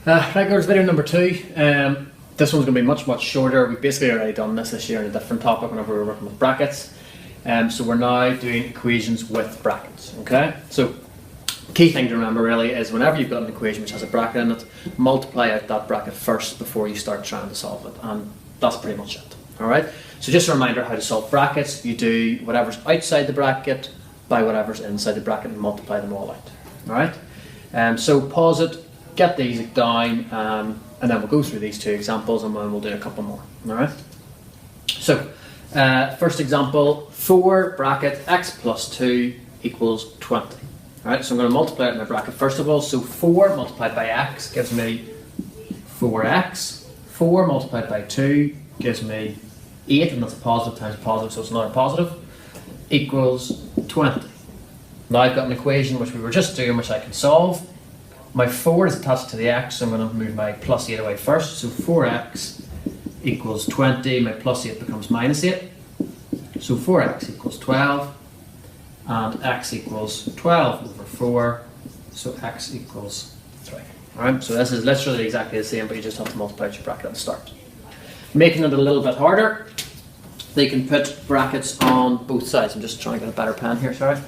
Right, guys, video number 2. This one's going to be much shorter. We've basically already done this year on a different topic whenever we were working with brackets. So we're now doing equations with brackets. Okay. So key thing to remember really is whenever you've got an equation which has a bracket in it, multiply out that bracket first before you start trying to solve it, and that's pretty much it. All right. So just a reminder how to solve brackets. You do whatever's outside the bracket by whatever's inside the bracket and multiply them all out. All right. So pause it. Get these down, and then we'll go through these 2 examples and then we'll do a couple more. Alright? So, first example, 4 bracket x plus 2 equals 20. Alright, so I'm going to multiply out my bracket first of all. So 4 multiplied by x gives me 4x. 4 multiplied by 2 gives me 8, and that's a positive times positive, so it's another positive, equals 20. Now I've got an equation which we were just doing which I can solve. My 4 is attached to the x, so I'm going to move my plus 8 away first. So 4x equals 20, my plus 8 becomes minus 8. So 4x equals 12, and x equals 12 over 4, so x equals 3. Alright, so this is literally exactly the same, but you just have to multiply out your bracket at the start. Making it a little bit harder, they can put brackets on both sides. I'm just trying to get a better pen here, sorry.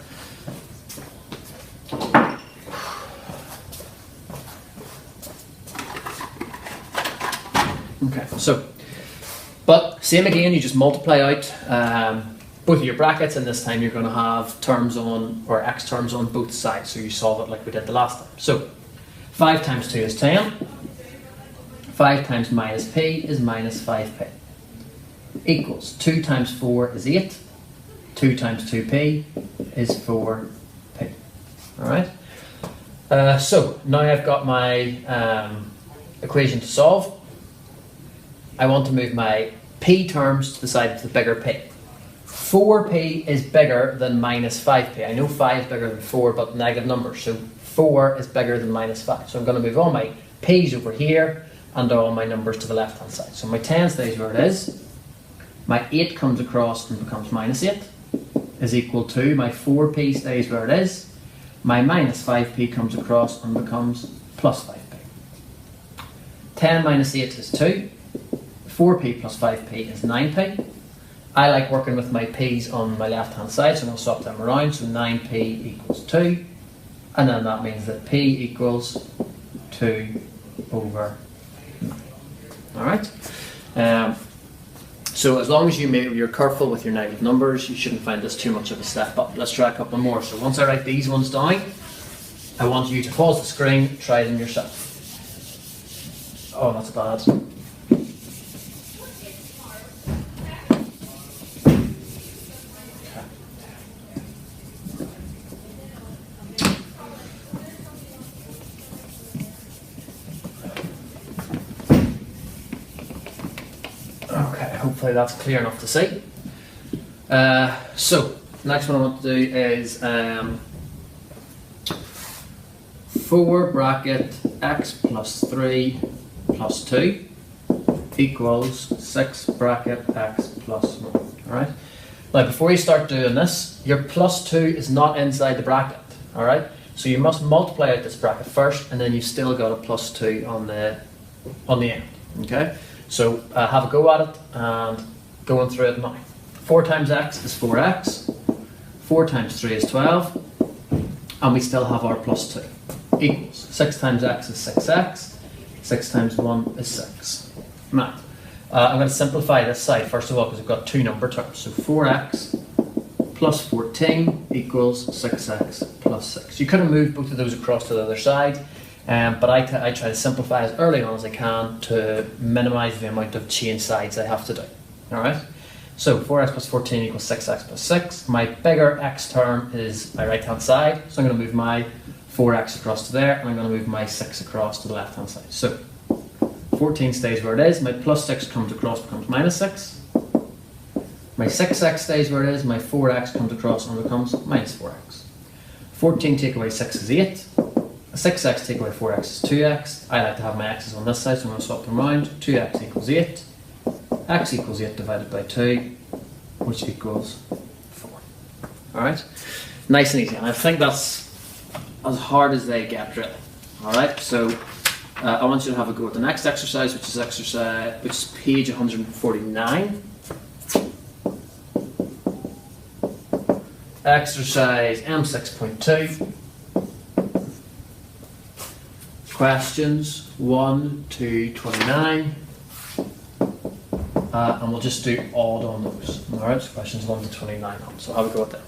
Okay, so, but same again, you just multiply out both of your brackets, and this time you're going to have terms on, or x terms on both sides, so you solve it like we did the last time. So, 5 times 2 is 10, 5 times minus p is minus 5p, equals 2 times 4 is 8, 2 times 2p is 4p. Alright, so now I've got my equation to solve. I want to move my p terms to the side of the bigger p. 4p is bigger than minus 5p. I know 5 is bigger than 4, but negative numbers, so 4 is bigger than minus 5. So I'm going to move all my p's over here and all my numbers to the left hand side. So my 10 stays where it is. My 8 comes across and becomes minus 8 is equal to, my 4p stays where it is. My minus 5p comes across and becomes plus 5p. 10 minus 8 is 2. 4p plus 5p is 9p. I like working with my p's on my left hand side, so I'm going to swap them around. So 9p equals 2, and then that means that p equals 2 over 9. Alright? So as long as you're careful with your negative numbers, you shouldn't find this too much of a step up. Let's try a couple more. So once I write these ones down, I want you to pause the screen, try them yourself. Oh, that's bad. Hopefully that's clear enough to see. So, next one I want to do is 4 bracket x plus 3 plus 2 equals 6 bracket x plus 1. Alright? Now before you start doing this, your plus 2 is not inside the bracket. Alright? So you must multiply out this bracket first, and then you've still got a plus 2 on the end. Okay? So have a go at it and going through it now. 4 times x is 4x, 4 times 3 is 12, and we still have our plus 2, equals 6 times x is 6x, 6 times 1 is 6. Now, I'm going to simplify this side first of all because we've got 2 number terms. So 4x plus 14 equals 6x plus 6. You could have moved both of those across to the other side. But I try to simplify as early on as I can to minimise the amount of change sides I have to do. Alright? So 4x plus 14 equals 6x plus 6. My bigger x term is my right hand side, so I'm going to move my 4x across to there, and I'm going to move my 6 across to the left hand side. So 14 stays where it is, my plus 6 comes across, becomes minus 6. My 6x stays where it is, my 4x comes across and becomes minus 4x. 14 take away 6 is 8. 6x take away 4x is 2x. I like to have my x's on this side, so I'm going to swap them around. 2x equals 8. X equals 8 divided by 2, which equals 4. Alright? Nice and easy. And I think that's as hard as they get, really. Alright? So, I want you to have a go at the next exercise, which is page 149. Exercise M6.2. Questions 1 to 29. And we'll just do odd on those. Alright, so questions 1 to 29 on. So have a go at them.